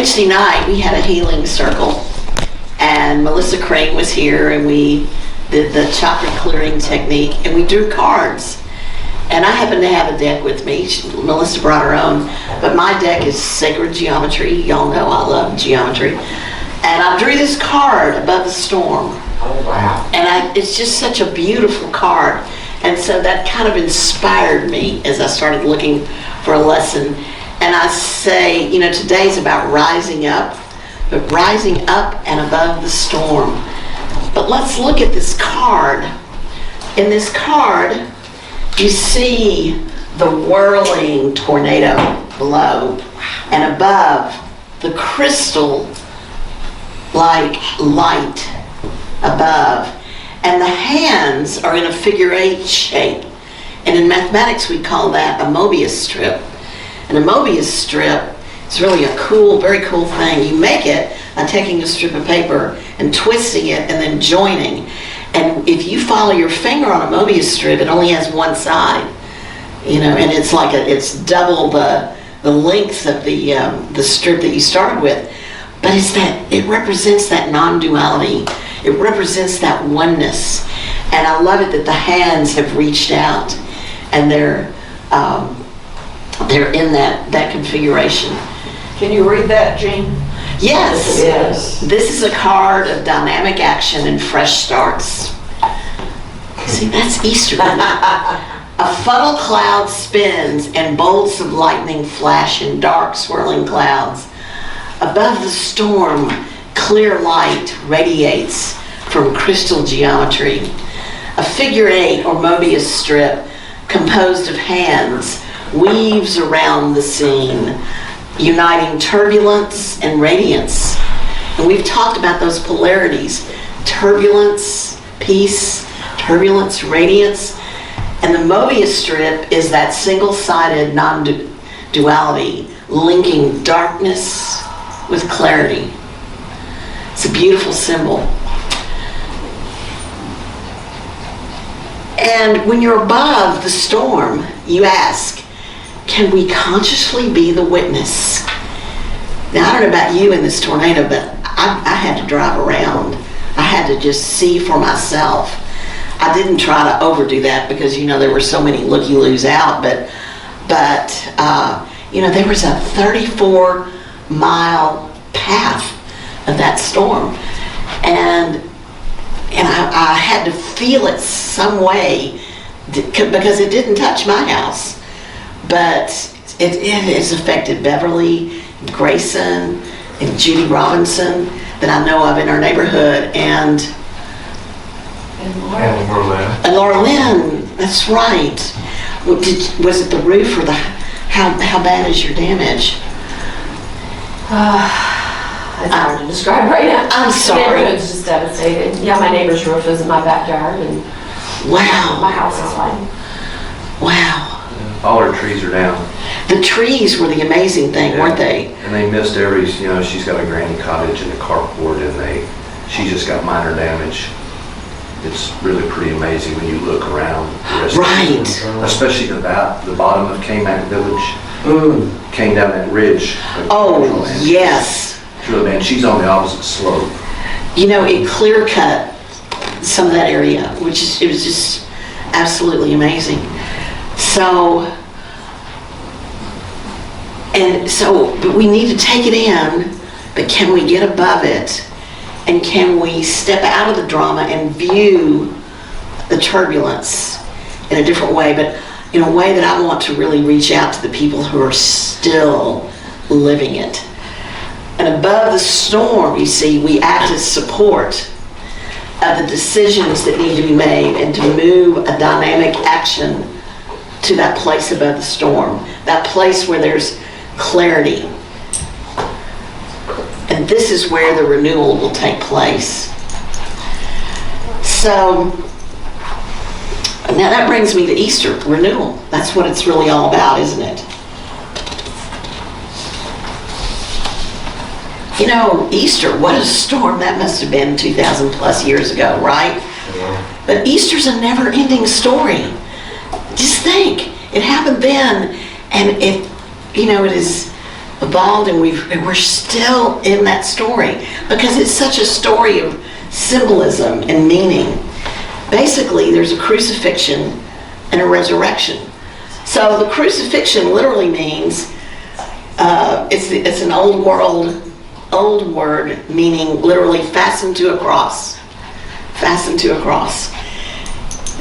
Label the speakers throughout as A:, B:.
A: Wednesday night we had a healing circle, and Melissa Crane was here, and we did the chakra clearing technique, and we drew cards. And I happen to have a deck with me. Melissa brought her own, but my deck is Sacred Geometry. Y'all know I love geometry. And I drew this card, Above the Storm.
B: Oh, wow.
A: And it's just such a beautiful card. And so that kind of inspired me as I started looking for a lesson. And I say, you know, today's about rising up, but rising up and above the storm. But let's look at this card. In this card, you see the whirling tornado below, and above, the crystal like light above. And the hands are in a figure 8 shape. And in mathematics, we call that a Mobius strip. And a Mobius strip is really a cool, very cool thing. You make it by taking a strip of paper and twisting it and then joining. And if you follow your finger on a Mobius strip, it only has one side, you know, and it's like it's double the length of the strip that you started with. But it represents that non-duality. It represents that oneness. And I love it that the hands have reached out, and they're in that configuration.
C: Can you read that, Jean?
A: Yes.
C: Yes.
A: This is a card of dynamic action and fresh starts. See, that's Easter. A funnel cloud spins and bolts of lightning flash in dark swirling clouds. Above the storm, clear light radiates from crystal geometry. A figure 8 or Mobius strip composed of hands weaves around the scene, uniting turbulence and radiance. And we've talked about those polarities: turbulence, peace, turbulence, radiance. And the Mobius strip is that single-sided non-duality, linking darkness with clarity. It's a beautiful symbol. And when you're above the storm, you ask, can we consciously be the witness? Now, I don't know about you in this tornado, but I had to drive around. I had to just see for myself. I didn't try to overdo that because, you know, there were so many looky-loos out, but you know, there was a 34-mile path of that storm, and I had to feel it some way because it didn't touch my house, but it has affected Beverly, Grayson, and Judy Robinson that I know of in our neighborhood, and Laura Lynn. That's right. Was it the roof or how bad is your damage?
D: It's hard to describe right now.
A: I'm sorry.
D: The neighborhood's just devastated. Yeah, my neighbor's roof is in my backyard, and
A: wow,
D: my house is fine.
A: Wow.
B: All her trees are down.
A: The trees were the amazing thing, weren't they?
B: And they missed you know, she's got a granny cottage and a carport, and she just got minor damage. It's really pretty amazing when you look around.
A: Right.
B: Especially the bottom of K-Mac Village. Came down that ridge.
A: Oh, yes.
B: It's really bad. She's on the opposite slope.
A: You know, it clear cut some of that area, it was just absolutely amazing. But we need to take it in, but can we get above it? And can we step out of the drama and view the turbulence in a different way, but in a way that I want to really reach out to the people who are still living it. And above the storm, you see, we act as support of the decisions that need to be made and to move a dynamic action to that place above the storm, that place where there's clarity. And this is where the renewal will take place. So, now that brings me to Easter, renewal. That's what it's really all about, isn't it? You know, Easter, what a storm that must have been 2,000 plus years ago, right? Yeah. But Easter's a never-ending story. Just think, it happened then, and it is evolved, and we're still in that story because it's such a story of symbolism and meaning. Basically, there's a crucifixion and a resurrection. So the crucifixion literally means, it's an old word meaning literally fastened to a cross. Fastened to a cross.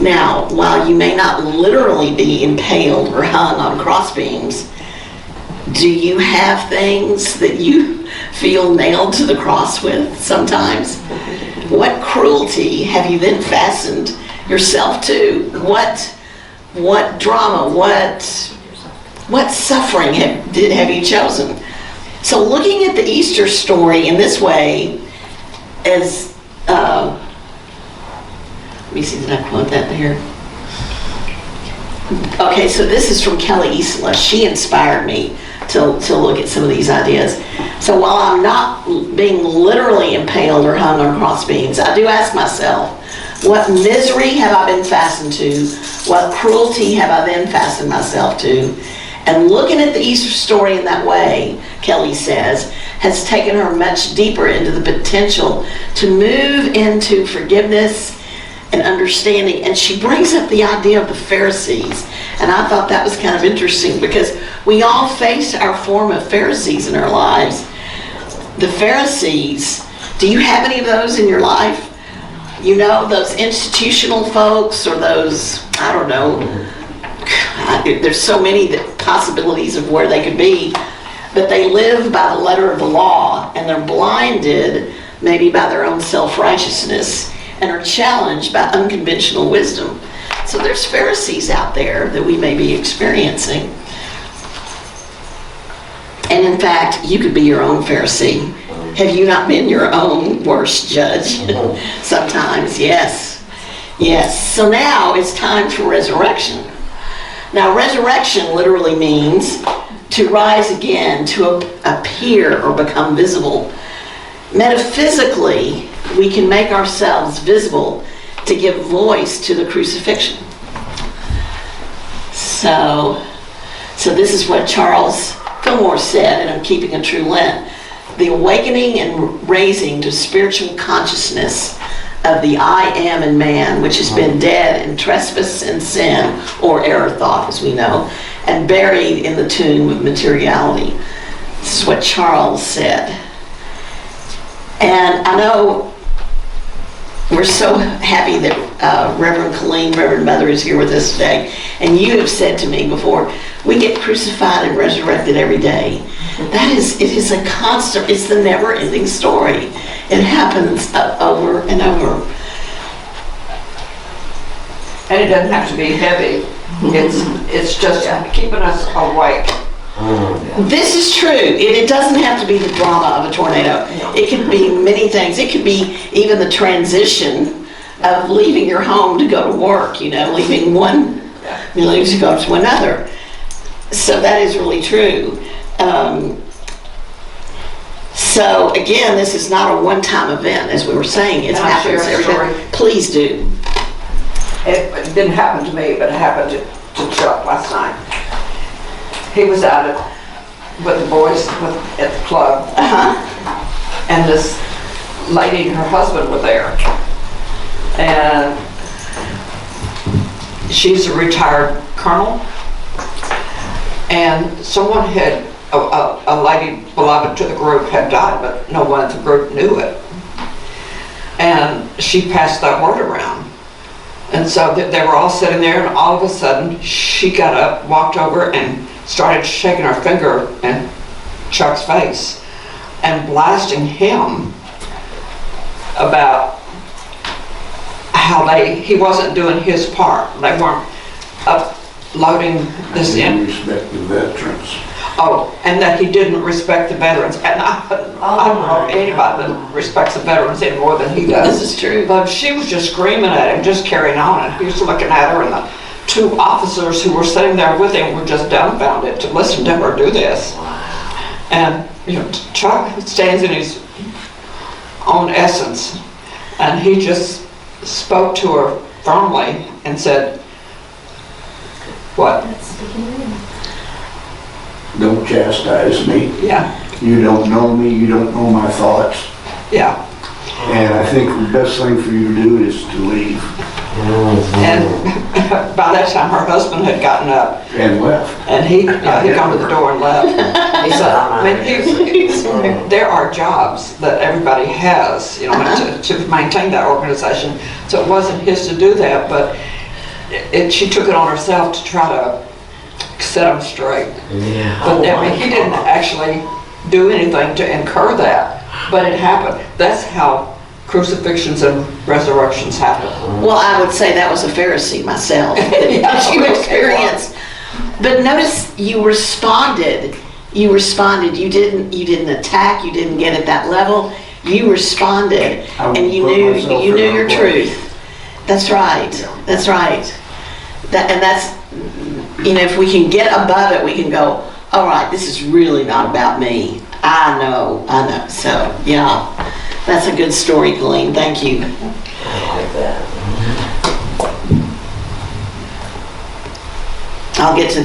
A: Now, while you may not literally be impaled or hung on crossbeams, do you have things that you feel nailed to the cross with sometimes? What cruelty have you then fastened yourself to? What drama, what suffering have you chosen? So looking at the Easter story in this way, as let me see, did I quote that there? Okay, so this is from Kelly Isola. She inspired me to look at some of these ideas. So while I'm not being literally impaled or hung on crossbeams, I do ask myself, what misery have I been fastened to? What cruelty have I then fastened myself to? And looking at the Easter story in that way, Kelly says, has taken her much deeper into the potential to move into forgiveness and understanding. And she brings up the idea of the Pharisees. And I thought that was kind of interesting because we all face our form of Pharisees in our lives. The Pharisees, do you have any of those in your life? You know, those institutional folks or those, I don't know, there's so many possibilities of where they could be, but they live by the letter of the law and they're blinded maybe by their own self-righteousness and are challenged by unconventional wisdom. So there's Pharisees out there that we may be experiencing. And in fact, you could be your own Pharisee. Have you not been your own worst judge? Sometimes, yes. Yes. So now it's time for resurrection. Now, resurrection literally means to rise again, to appear or become visible. Metaphysically, we can make ourselves visible to give voice to the crucifixion. So this is what Charles Fillmore said, and I'm keeping a true Lent. The awakening and raising to spiritual consciousness of the I am in man, which has been dead in trespass and sin, or error thought, as we know, and buried in the tomb of materiality. This is what Charles said. And I know we're so happy that Reverend Colleen, Reverend Mother, is here with us today. And you have said to me before, we get crucified and resurrected every day. It is a constant, it's the never-ending story. It happens over and over.
C: And it doesn't have to be heavy. It's just keeping us awake.
A: This is true. It doesn't have to be the drama of a tornado. It could be many things. It could be even the transition of leaving your home to go to work, leaving one village to go to another. So that is really true. So again, this is not a one-time event, as we were saying. It happens every day. Please do.
C: It didn't happen to me, but it happened to Chuck last night. He was out with the boys at the club, and this lady and her husband were there. And she's a retired colonel, and someone had, a lady beloved to the group had died, but no one in the group knew it. And she passed that word around. And so they were all sitting there, and all of a sudden she got up, walked over, and started shaking her finger in Chuck's face and blasting him about how he wasn't doing his part. They weren't uploading this in.
E: Respect the veterans.
C: Oh, and that he didn't respect the veterans. And I don't know anybody that respects the veterans any more than he does.
A: This is true.
C: But she was just screaming at him, just carrying on, and he was looking at her, and the two officers who were sitting there with him were just dumbfounded to listen to her do this. And Chuck stands in his own essence, and he just spoke to her firmly and said, "What?
E: Don't chastise me.
C: Yeah,
E: You don't know me, you don't know my thoughts.
C: yeah.
E: And I think the best thing for you to do is to leave
C: And by that time, her husband had gotten up,
E: and left.
C: and he'd gone to the door and left.
F: He said, I'm
C: I
F: not
C: mean, there are jobs that everybody has, you know, to maintain that organization. So it wasn't his to do that, but she took it on herself to try to set them straight.
F: Yeah.
C: But I mean, he didn't actually do anything to incur that, but it happened. That's how crucifixions and resurrections happen.
A: Well, I would say that was a Pharisee myself. That you experienced. But notice you responded. You responded. You didn't attack. You didn't get at that level. You responded, and you knew your truth. That's right. That's right. That's if we can get above it, we can go, all right, this is really not about me. I know. So, yeah, that's a good story, Colleen. Thank you.
F: I like that.
A: I'll get to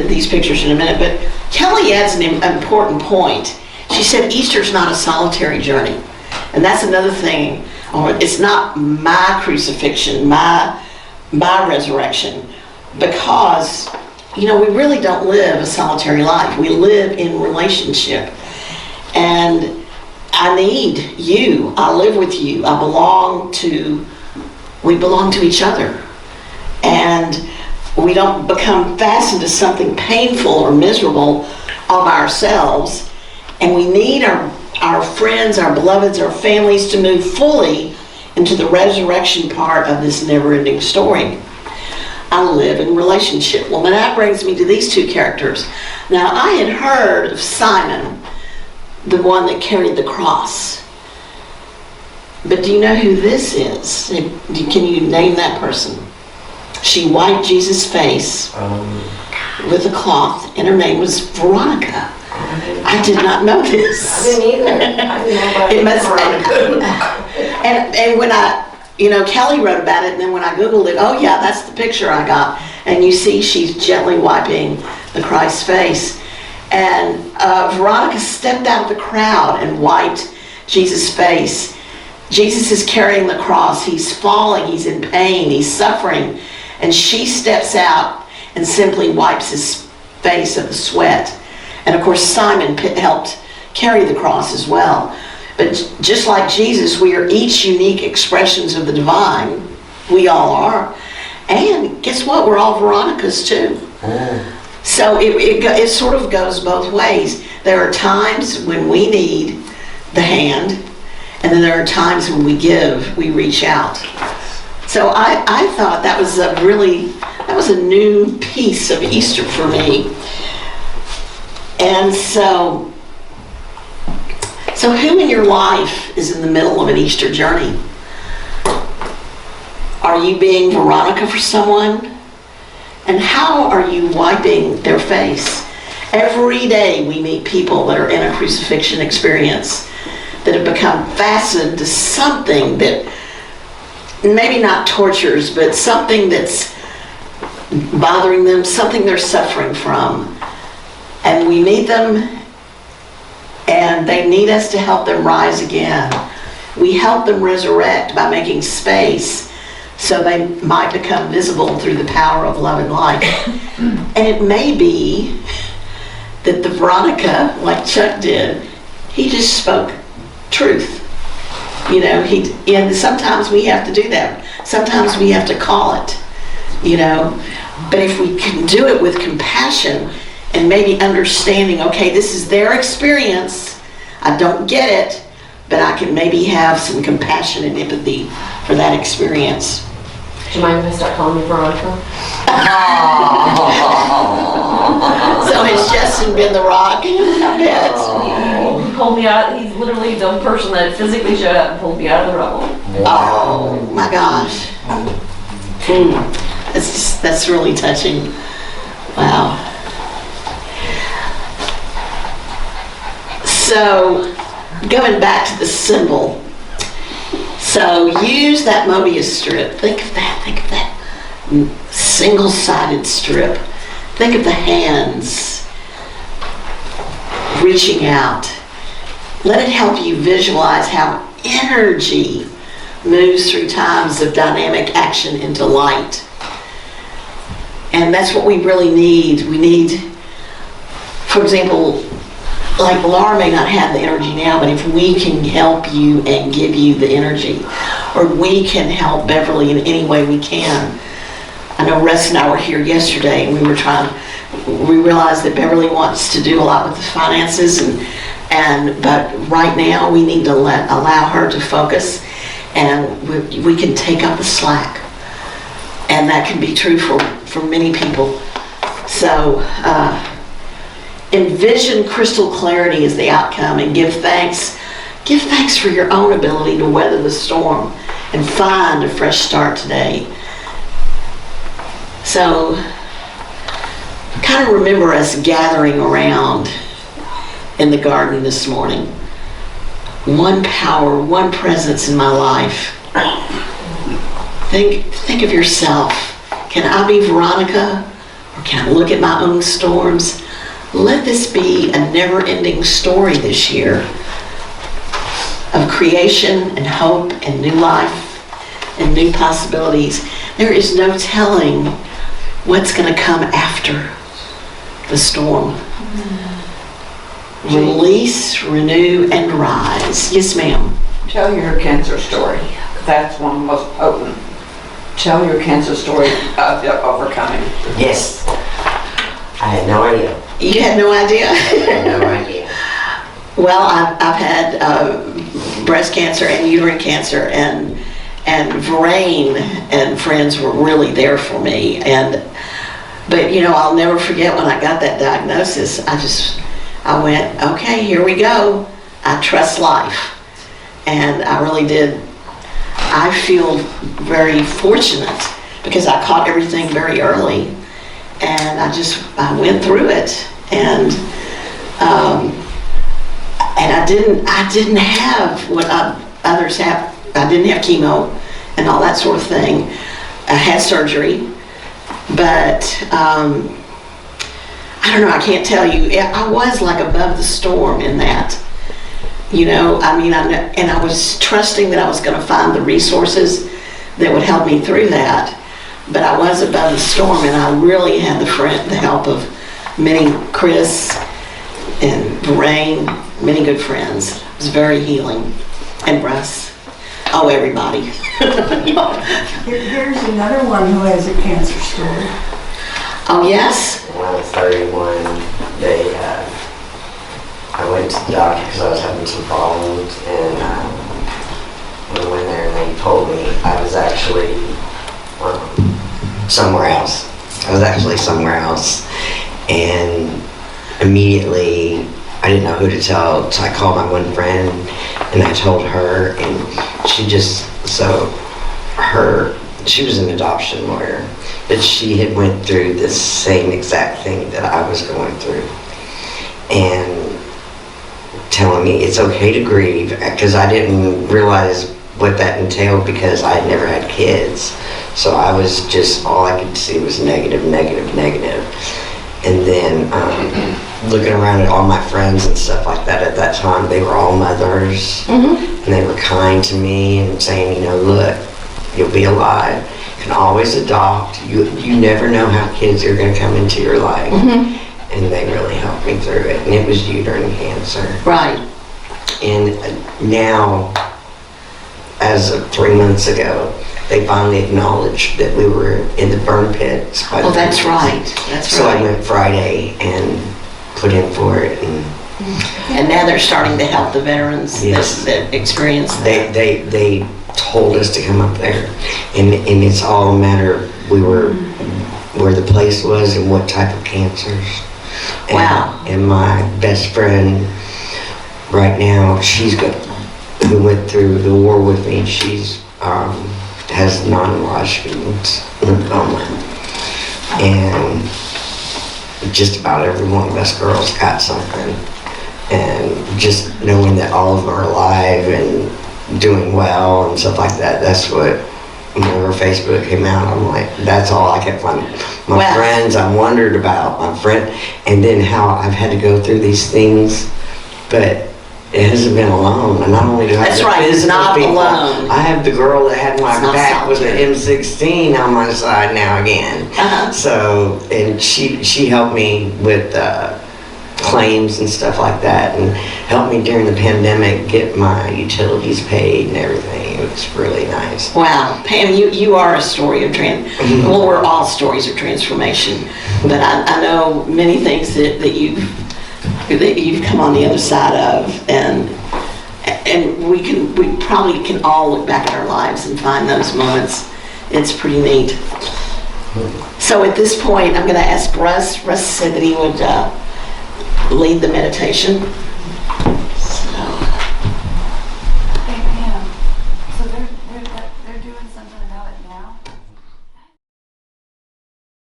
A: these pictures in a minute, but Kelly adds an important point. She said Easter's not a solitary journey. And that's another thing. It's not my crucifixion, my resurrection, because, we really don't live a solitary life. We live in relationship. And I need you. I live with you. We belong to each other. And we don't become fastened to something painful or miserable all by ourselves. And we need our friends, our beloveds, our families to move fully into the resurrection part of this never-ending story. I live in relationship. Well, that brings me to these two characters. Now, I had heard of Simon, the one that carried the cross. But do you know who this is? Can you name that person? She wiped Jesus' face with a cloth, and her name was Veronica. I did not know this.
D: I didn't either. I didn't know about
A: It must and when Kelly wrote about it, and then when I Googled it, oh yeah, that's the picture I got. And you see she's gently wiping the Christ's face. And Veronica stepped out of the crowd and wiped Jesus' face. Jesus is carrying the cross. He's falling. He's in pain. He's suffering. And she steps out and simply wipes his face of the sweat. And of course, Simon helped carry the cross as well. But just like Jesus, we are each unique expressions of the divine. We all are. And guess what? We're all Veronicas too. So it sort of goes both ways. There are times when we need the hand, and then there are times when we reach out. So I thought that was a new piece of Easter for me. And so who in your life is in the middle of an Easter journey? Are you being Veronica for someone? And how are you wiping their face? Every day we meet people that are in a crucifixion experience that have become fastened to something that maybe not tortures, but something that's bothering them, something they're suffering from. And we meet them, and they need us to help them rise again. We help them resurrect by making space so they might become visible through the power of love and light. And it may be that the Veronica, like Chuck did, he just spoke truth. And sometimes we have to do that. Sometimes we have to call it, But if we can do it with compassion and maybe understanding, okay, this is their experience, I don't get it, but I can maybe have some compassion and empathy for that experience.
D: Do you mind if I start calling you Veronica?
A: So has Justin been the rock? I bet.
D: He pulled me out. He's literally the person that physically showed up and pulled me out of the rubble.
A: Oh my gosh. That's really touching. Wow. So, going back to the symbol. So, use that Mobius strip. Think of that single-sided strip. Think of the hands. reaching out. Let it help you visualize how energy moves through times of dynamic action into light. And that's what we really need. We need, for example, like Laura may not have the energy now, but if we can help you and give you the energy, or we can help Beverly in any way we can. I know Russ and I were here yesterday and we realized that Beverly wants to do a lot with the finances, but right now we need to allow her to focus, and we can take up the slack. And that can be true for many people. So envision crystal clarity as the outcome, and give thanks. Give thanks for your own ability to weather the storm and find a fresh start today. So kind of remember us gathering around in the garden this morning. One power, one presence in my life. Think of yourself. Can I be Veronica, or can I look at my own storms? Let this be a never-ending story this year of creation and hope and new life and new possibilities. There is no telling what's going to come after the storm. Release, renew, and rise. Yes, ma'am.
C: Tell your cancer story. That's one of the most potent. Tell your cancer story of overcoming.
F: Yes. I had no idea.
A: You had no idea?
F: I had no idea.
A: Well, I've had breast cancer and uterine cancer, and Verain and friends were really there for me. But I'll never forget when I got that diagnosis. I went, okay, here we go. I trust life, and I really did. I feel very fortunate because I caught everything very early, and I went through it, and I didn't have what others have. I didn't have chemo and all that sort of thing. I had surgery, but I don't know. I can't tell you. I was like above the storm in that. I was trusting that I was going to find the resources that would help me through that. But I was above the storm, and I really had the help of Chris and Verain, many good friends. It was very healing. And Russ. Oh, everybody.
G: Here's another one who has a cancer story.
A: Oh, yes?
F: When I was 31, I went to the doctor because I was having some problems, and when I went there and they told me I was actually somewhere else. And immediately I didn't know who to tell, so I called my one friend and I told her, and she was an adoption lawyer, but she had went through the same exact thing that I was going through, and telling me it's okay to grieve, because I didn't realize what that entailed because I had never had kids. So I was just, all I could see was negative. And then looking around at all my friends and stuff like that at that time, they were all mothers, and they were kind to me and saying, look, you'll be alive. You can always adopt. You never know how kids are going to come into your life. And they really helped me through it. And it was uterine cancer.
A: Right.
F: And now, as of 3 months ago, they finally acknowledged that we were in the burn pits.
A: Oh, that's right.
F: So I went Friday and put in for it.
A: And now they're starting to help the veterans that experience that.
F: They told us to come up there. And it's all a matter of where the place was and what type of cancers.
A: Wow.
F: And my best friend right now, who went through the war with me, she's has non-Hodgkin lymphoma, and just about every one of us girls got something. And just knowing that all of them are alive and doing well and stuff like that, that's what whenever Facebook came out, I'm like, that's all I kept finding. My
A: Wow.
F: friends, I wondered about my friend, and then how I've had to go through these things, but it hasn't been alone. And not only do I have
A: That's
F: the
A: right, it's
F: physical
A: not
F: people,
A: alone.
F: I have the girl that had my
A: It's not
F: back with the
A: solitary.
F: M16 on my side now again.
A: Uh-huh.
F: So, and she helped me with claims and stuff like that, and helped me during the pandemic get my utilities paid and everything. It was really nice.
A: Wow, Pam, you are a story of well, we're all stories of transformation, but I know many things that you've come on the other side of, and we probably can all look back at our lives and find those moments. It's pretty neat. So at this point, I'm going to ask Russ. Russ said that he would lead the meditation.